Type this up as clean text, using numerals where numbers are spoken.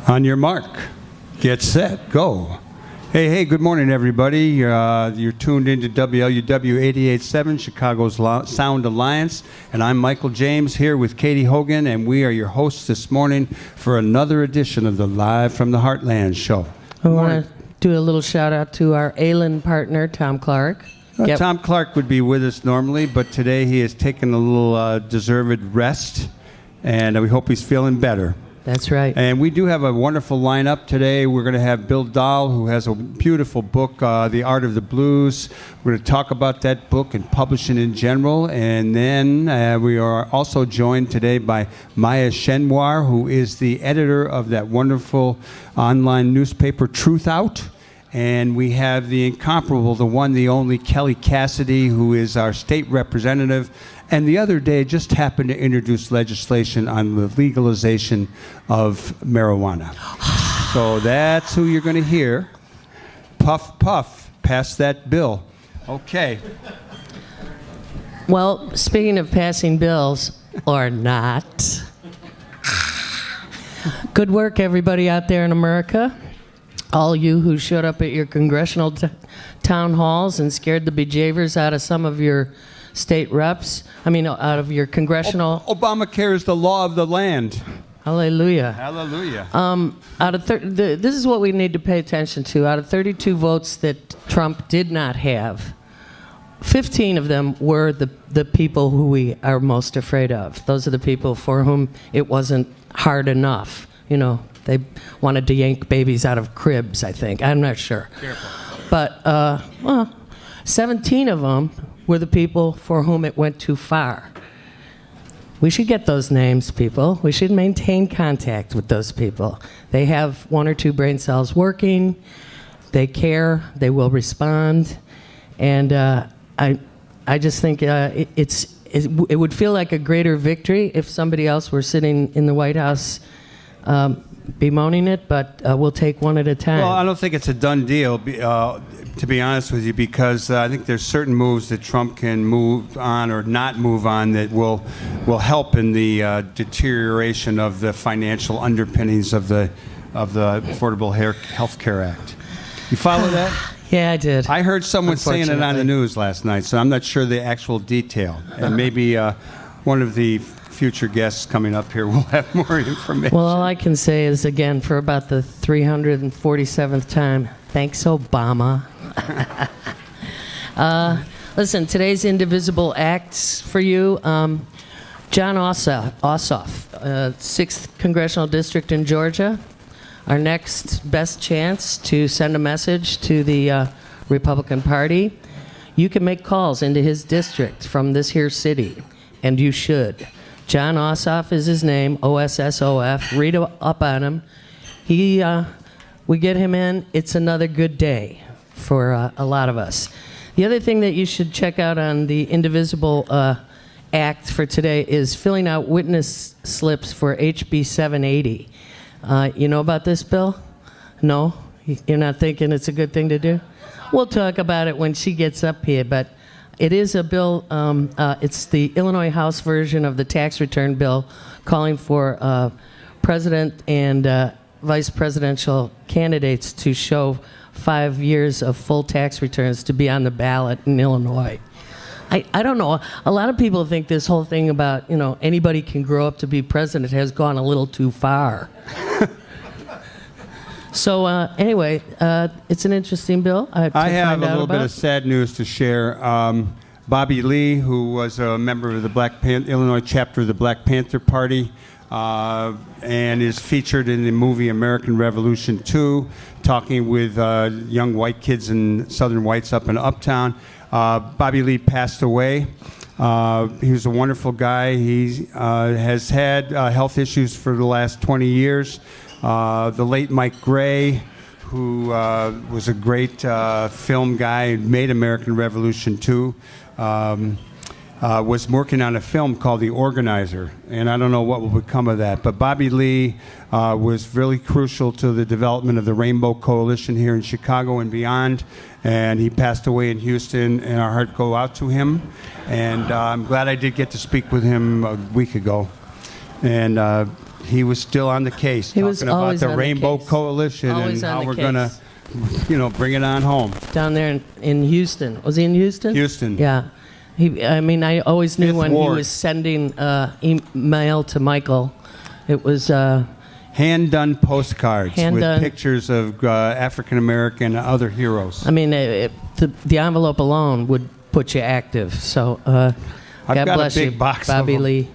On your mark, get set, go. Hey, good morning, everybody. You're tuned into WLUW 88.7, Chicago's Sound Alliance, and I'm Michael James here with Katy Hogan, and we are your hosts this morning for another edition of the Live from the Heartland show. I want to do a little shout-out to our Aylan partner, Tom Clark. Yep. Tom Clark would be with us normally, but today he has taken a little deserved rest, and we hope he's feeling better. That's right. And we do have a wonderful lineup today. We're going to have Bill Dahl, who has a beautiful book, The Art of the Blues. We're going to talk about that book and publishing in general. And then we are also joined today by Maya Chenoir, who is the editor of that wonderful online newspaper, Truth Out. And we have the incomparable, the one, the only Kelly Cassidy, who is our state representative. And the other day just happened to introduce legislation on the legalization of marijuana. So that's who you're going to hear. Puff, puff, pass that bill. Okay. Well, speaking of passing bills, or not, good work, everybody out there in America. All you who showed up at your congressional town halls and scared the bejeevers out of some of your state reps, out of your congressional... Obamacare is the law of the land. Hallelujah. Hallelujah. This is what we need to pay attention to. Out of 32 votes that Trump did not have, 15 of them were the people who we are most afraid of. Those are the people for whom it wasn't hard enough. You know, they wanted to yank babies out of cribs, I think. I'm not sure. Careful. But, 17 of them were the people for whom it went too far. We should get those names, people. We should maintain contact with those people. They have one or two brain cells working. They care. They will respond. And I just think it would feel like a greater victory if somebody else were sitting in the White House bemoaning it, but we'll take one at a time. Well, I don't think it's a done deal, to be honest with you, because I think there's certain moves that Trump can move on or not move on that will help in the deterioration of the financial underpinnings of the Affordable Health Care Act. You follow that? Yeah, I did. I heard someone saying it on the news last night, so I'm not sure the actual detail. And maybe one of the future guests coming up here will have more information. Well, all I can say is, again, for about the 347th time, thanks, Obama. Listen, today's indivisible acts for you. John Ossoff, 6th Congressional District in Georgia. Our next best chance to send a message to the Republican Party. You can make calls into his district from this here city, and you should. John Ossoff is his name, O-S-S-O-F. Read up on him. We get him in, it's another good day for a lot of us. The other thing that you should check out on the Indivisible Act for today is filling out witness slips for HB 780. You know about this bill? No? You're not thinking it's a good thing to do? We'll talk about it when she gets up here, but it is a bill, it's the Illinois House version of the tax return bill calling for president and vice presidential candidates to show 5 years of full tax returns to be on the ballot in Illinois. I don't know. A lot of people think this whole thing about, anybody can grow up to be president has gone a little too far. So anyway, it's an interesting bill. I have a little bit of sad news to share. Bobby Lee, who was a member of the Illinois chapter of the Black Panther Party, and is featured in the movie American Revolution 2, talking with young white kids and Southern whites up in Uptown. Bobby Lee passed away. He was a wonderful guy. He has had health issues for the last 20 years. The late Mike Gray, who was a great film guy, made American Revolution 2, was working on a film called The Organizer, and I don't know what will become of that. But Bobby Lee was really crucial to the development of the Rainbow Coalition here in Chicago and beyond, and he passed away in Houston, and our heart go out to him. And I'm glad I did get to speak with him a week ago. And he was still on the case, He was talking about always the on the Rainbow case. Coalition Always and on how the we're going to, case. bring it on home. Down there in Houston. Was he in Houston? Houston. Yeah. I always knew Fifth when Ward. he was sending email to Michael, it was Hand-done postcards Hand-done. with pictures of African American and other heroes. the envelope alone would put you active. So I've God got a bless big you, box of Bobby them. Lee.